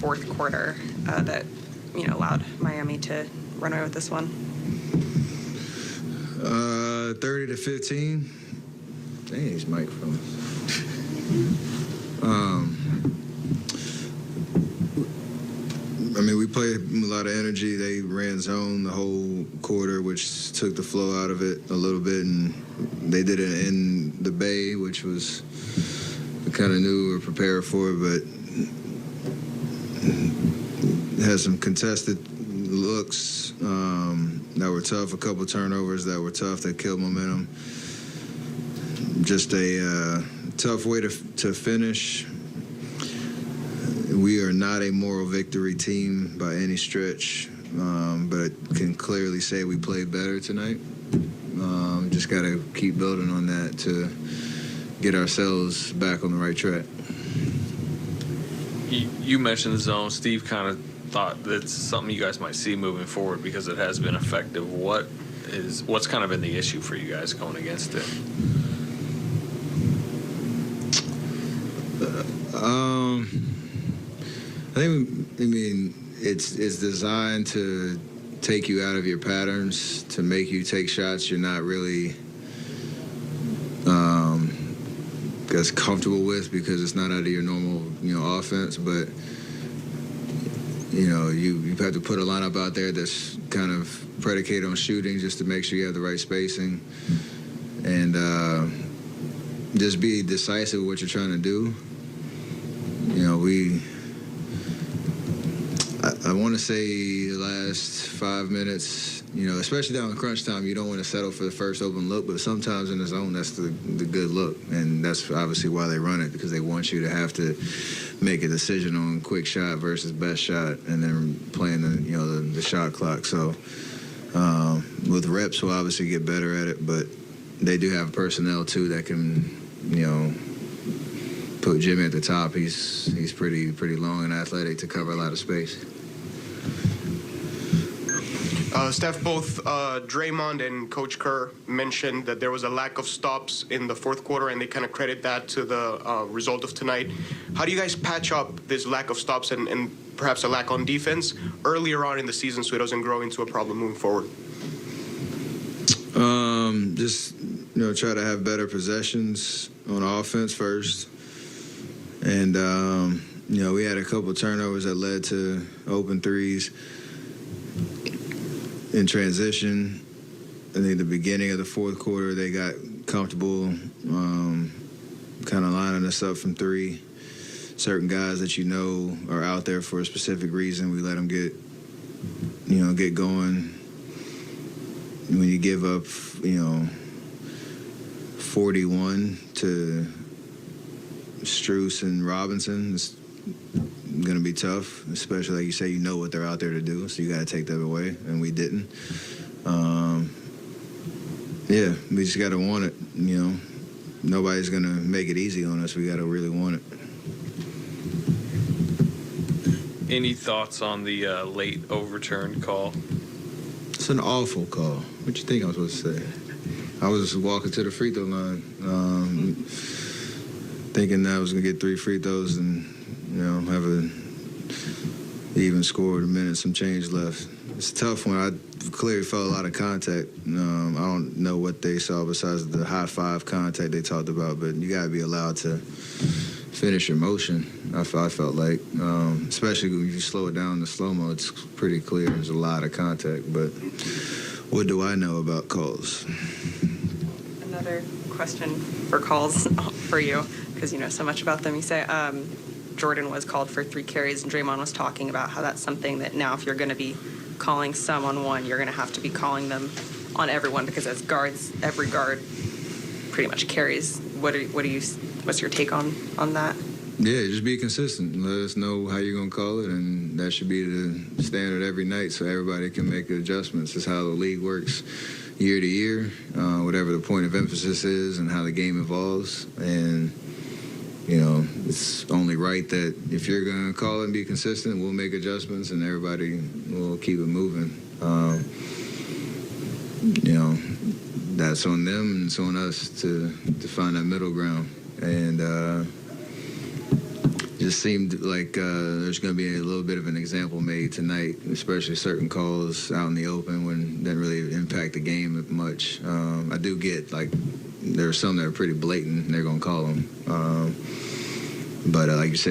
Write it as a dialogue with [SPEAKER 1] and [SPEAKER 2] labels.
[SPEAKER 1] fourth quarter that allowed Miami to run away with this one?
[SPEAKER 2] 30 to 15. Dang, these microphones. We played a lot of energy. They ran zone the whole quarter, which took the flow out of it a little bit, and they did it in the Bay, which was we kind of knew we were prepared for it, but had some contested looks that were tough, a couple turnovers that were tough that killed momentum. Just a tough way to finish. We are not a moral victory team by any stretch, but can clearly say we played better tonight. Just got to keep building on that to get ourselves back on the right track.
[SPEAKER 3] You mentioned the zone. Steve kind of thought that's something you guys might see moving forward because it has been effective. What's kind of been the issue for you guys going against it?
[SPEAKER 2] It's designed to take you out of your patterns, to make you take shots you're not really as comfortable with because it's not out of your normal offense. But you have to put a lineup out there that's kind of predicated on shooting just to make sure you have the right spacing and just be decisive with what you're trying to do. I want to say the last 5 minutes, especially down in crunch time, you don't want to settle for the first open look, but sometimes in the zone, that's the good look. And that's obviously why they run it, because they want you to have to make a decision on quick shot versus best shot and then playing the shot clock. So with reps, we'll obviously get better at it, but they do have personnel, too, that can, put Jimmy at the top. He's pretty long and athletic to cover a lot of space.
[SPEAKER 4] Steph, both Draymond and Coach Kerr mentioned that there was a lack of stops in the fourth quarter, and they kind of credit that to the result of tonight. How do you guys patch up this lack of stops and perhaps a lack on defense earlier on in the season so it doesn't grow into a problem moving forward?
[SPEAKER 2] Just try to have better possessions on offense first. And, we had a couple turnovers that led to open threes in transition. I think the beginning of the fourth quarter, they got comfortable kind of lining us up from three. Certain guys that are out there for a specific reason, we let them get going. When you give up, 41 to Strus and Robinson, it's going to be tough, especially like you say, what they're out there to do, so you got to take that away, and we didn't. We just got to want it. Nobody's going to make it easy on us. We got to really want it.
[SPEAKER 3] Any thoughts on the late overturn call?
[SPEAKER 2] It's an awful call. What you think I was supposed to say? I was walking to the free throw line, thinking that I was going to get 3 free throws and, have an even score with a minute, some change left. It's a tough one. I clearly felt a lot of contact. I don't know what they saw besides the high five contact they talked about, but you got to be allowed to finish your motion, I felt like. Especially when you slow it down in the slow-mo, it's pretty clear. There's a lot of contact, but what do I know about calls?
[SPEAKER 1] Another question for calls for you, because you know so much about them. You say Jordan was called for 3 carries, and Draymond was talking about how that's something that now if you're going to be calling some on one, you're going to have to be calling them on everyone, because as guards, every guard pretty much carries. What's your take on that?
[SPEAKER 2] Yeah, just be consistent. Let us know how you're going to call it, and that should be the standard every night so everybody can make adjustments. It's how the league works year to year, whatever the point of emphasis is and how the game evolves. And, it's only right that if you're going to call it and be consistent, we'll make adjustments and everybody will keep it moving. That's on them and it's on us to find that middle ground. And just seemed like there's going to be a little bit of an example made tonight, especially certain calls out in the open when it didn't really impact the game much. I do get, like, there are some that are pretty blatant, and they're going to call them. But like you said,